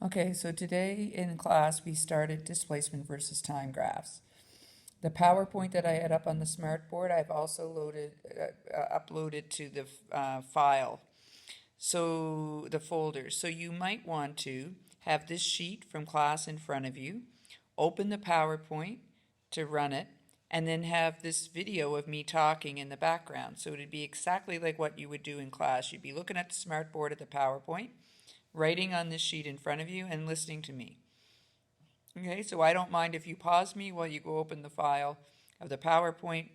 Okay, so today in class we started displacement versus time graphs. The PowerPoint that I had up on the smartboard, I've also uploaded to the file, so the folder. So you might want to have this sheet from class in front of you, open the PowerPoint to run it, and then have this video of me talking in the background. So it'd be exactly like what you would do in class. You'd be looking at the smartboard of the PowerPoint, writing on this sheet in front of you, and listening to me. Okay, so I don't mind if you pause me while you go open the file of the PowerPoint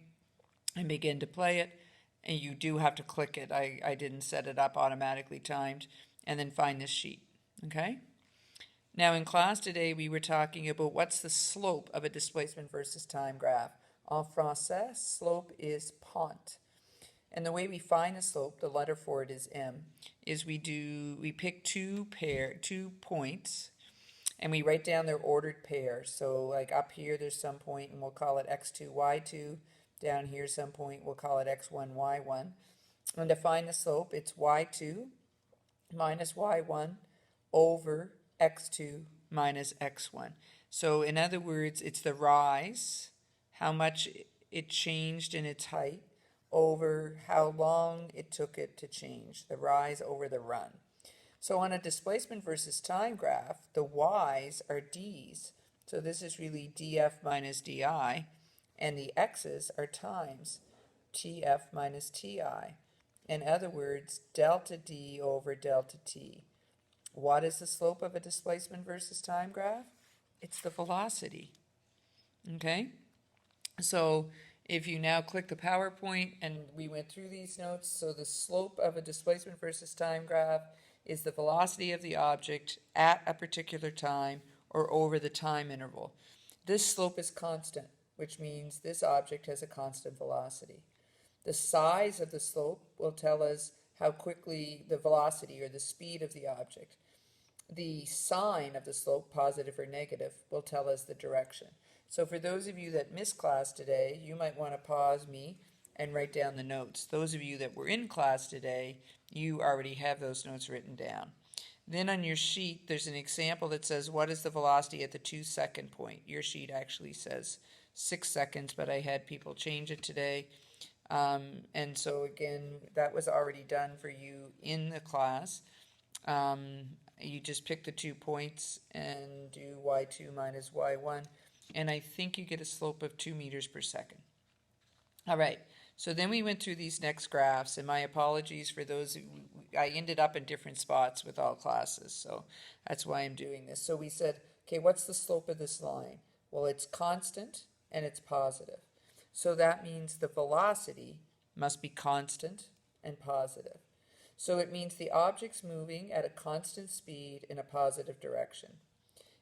and begin to play it, and you do have to click it. I didn't set it up automatically timed, and then find this sheet. Okay? Now in class today we were talking about what's the slope of a displacement versus time graph. En français, slope is pente. And the way we find the slope, the letter for it is M, is we pick two points and we write down their ordered pairs. So like up here there's some point and we'll call it x2, y2. Down here some point we'll call it x1, y1. And to find the slope, it's y2 minus y1 over x2 minus x1. So in other words, it's the rise, how much it changed in its height, over how long it took it to change, the rise over the run. So on a displacement versus time graph, the y's are d's. So this is really df minus di, and the x's are times tf minus ti. In other words, delta d over delta t. What is the slope of a displacement versus time graph? It's the velocity. Okay? So if you now click the PowerPoint, and we went through these notes, so the slope of a displacement versus time graph is the velocity of the object at a particular time or over the time interval. This slope is constant, which means this object has a constant velocity. The size of the slope will tell us how quickly the velocity or the speed of the object. The sign of the slope, positive or negative, will tell us the direction. So for those of you that missed class today, you might want to pause me and write down the notes. Those of you that were in class today, you already have those notes written down. Then on your sheet, there's an example that says, what is the velocity at the 2-second point? Your sheet actually says 6 seconds, but I had people change it today. And so again, that was already done for you in the class. You just pick the 2 points and do y2 minus y1. And I think you get a slope of 2 meters per second. All right, so then we went through these next graphs, and my apologies for those I ended up in different spots with all classes, so that's why I'm doing this. So we said, okay, what's the slope of this line? Well, it's constant and it's positive. So that means the velocity must be constant and positive. So it means the object's moving at a constant speed in a positive direction.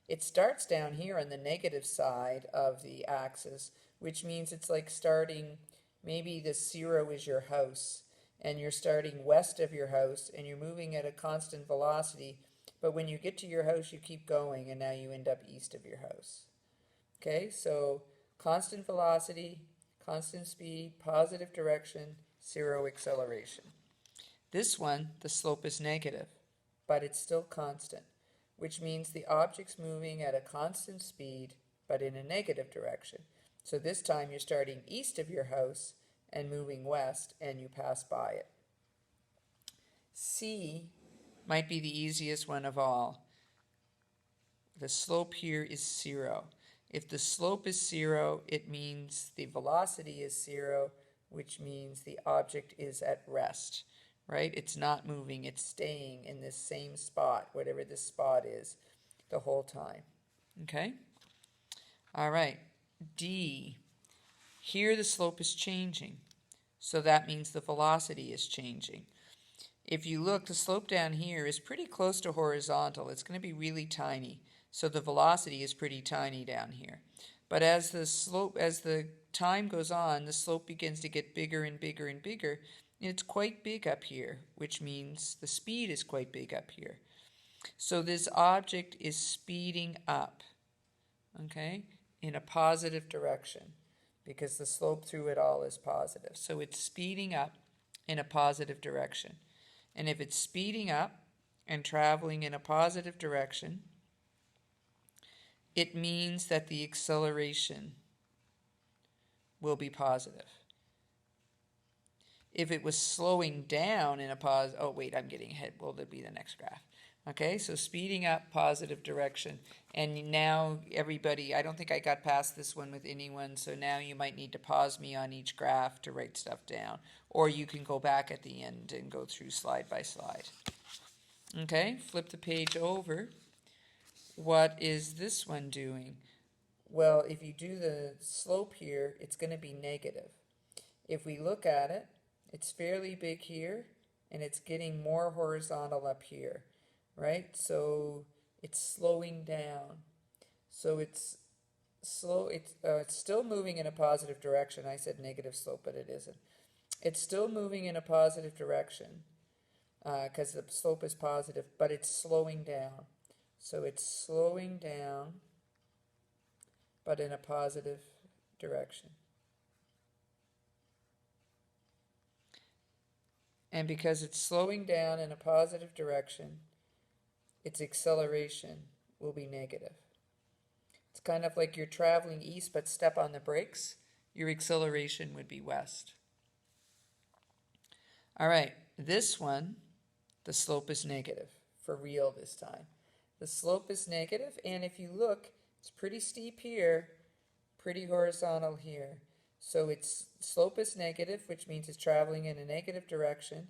It starts down here on the negative side of the axis, which means it's like starting, maybe the 0 is your house, and you're starting west of your house, and you're moving at a constant velocity, but when you get to your house, you keep going, and now you end up east of your house. Okay, so constant velocity, constant speed, positive direction, 0 acceleration. This one, the slope is negative, but it's still constant, which means the object's moving at a constant speed, but in a negative direction. So this time you're starting east of your house and moving west, and you pass by it. C might be the easiest one of all. The slope here is 0. If the slope is 0, it means the velocity is 0, which means the object is at rest. Right? It's not moving, it's staying in this same spot, whatever this spot is, the whole time. Okay? All right. D. Here the slope is changing, so that means the velocity is changing. If you look, the slope down here is pretty close to horizontal. It's going to be really tiny, so the velocity is pretty tiny down here. But as the time goes on, the slope begins to get bigger and bigger and bigger. It's quite big up here, which means the speed is quite big up here. So this object is speeding up, okay, in a positive direction because the slope through it all is positive. So it's speeding up in a positive direction. And if it's speeding up and traveling in a positive direction, it means that the acceleration will be positive. If it was slowing down in a oh wait, I'm getting ahead. Well, that'll be the next graph. Okay, so speeding up, positive direction. And now everybody, I don't think I got past this one with anyone, so now you might need to pause me on each graph to write stuff down. Or you can go back at the end and go through slide by slide. Okay, flip the page over. What is this one doing? Well, if you do the slope here, it's going to be negative. If we look at it, it's fairly big here, and it's getting more horizontal up here, right? So it's slowing down. So it's slow. It's still moving in a positive direction. I said negative slope, but it isn't. It's still moving in a positive direction because the slope is positive, but it's slowing down. So it's slowing down, but in a positive direction. And because it's slowing down in a positive direction, its acceleration will be negative. It's kind of like you're traveling east but step on the brakes. Your acceleration would be west. All right, this one, the slope is negative for real this time. The slope is negative, and if you look, it's pretty steep here, pretty horizontal here. So its slope is negative, which means it's traveling in a negative direction,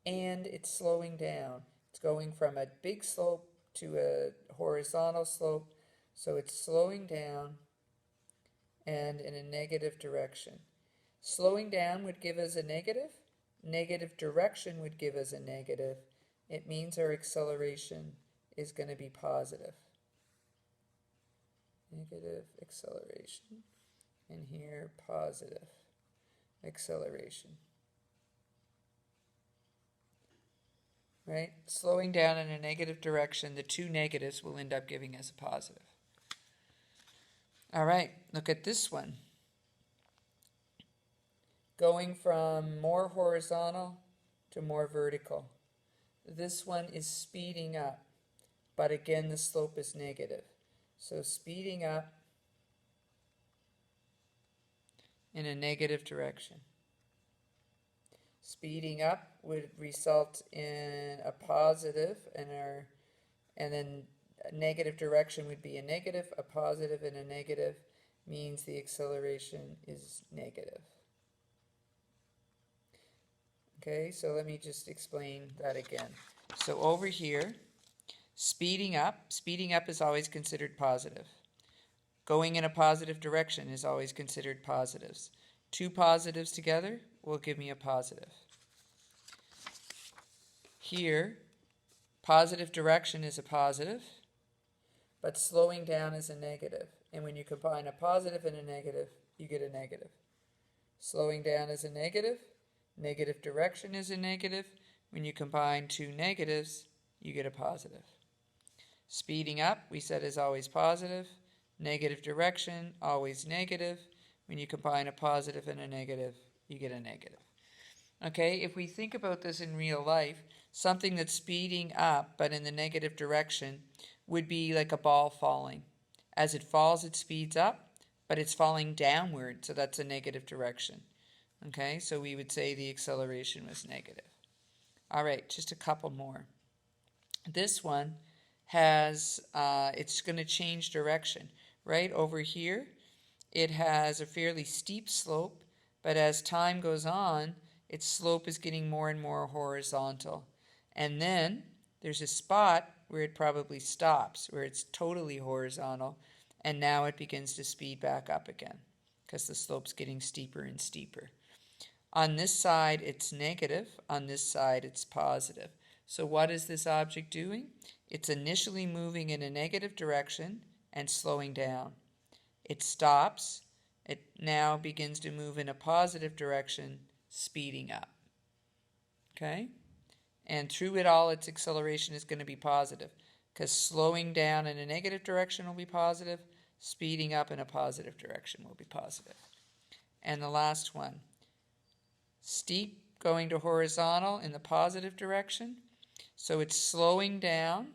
and it's slowing down. It's going from a big slope to a horizontal slope, so it's slowing down and in a negative direction. Slowing down would give us a negative. Negative direction would give us a negative. It means our acceleration is going to be positive. Negative acceleration. And here, positive acceleration. Right? Slowing down in a negative direction, the two negatives will end up giving us a positive. All right, look at this one. Going from more horizontal to more vertical. This one is speeding up, but again, the slope is negative. So speeding up in a negative direction. Speeding up would result in a positive, and then a negative direction would be a negative. A positive and a negative means the acceleration is negative. Okay, so let me just explain that again. So over here, speeding up is always considered positive. Going in a positive direction is always considered positives. Two positives together will give me a positive. Here, positive direction is a positive, but slowing down is a negative. And when you combine a positive and a negative, you get a negative. Slowing down is a negative. Negative direction is a negative. When you combine two negatives, you get a positive. Speeding up, we said, is always positive. Negative direction, always negative. When you combine a positive and a negative, you get a negative. Okay, if we think about this in real life, something that's speeding up but in the negative direction would be like a ball falling. As it falls, it speeds up, but it's falling downward, so that's a negative direction. Okay, so we would say the acceleration was negative. All right, just a couple more. This one has, it's going to change direction. Right over here, it has a fairly steep slope, but as time goes on, its slope is getting more and more horizontal. And then there's a spot where it probably stops, where it's totally horizontal, and now it begins to speed back up again because the slope's getting steeper and steeper. On this side, it's negative. On this side, it's positive. So what is this object doing? It's initially moving in a negative direction and slowing down. It stops. It now begins to move in a positive direction, speeding up. Okay? And through it all, its acceleration is going to be positive because slowing down in a negative direction will be positive, speeding up in a positive direction will be positive. And the last one, steep going to horizontal in the positive direction. So it's slowing down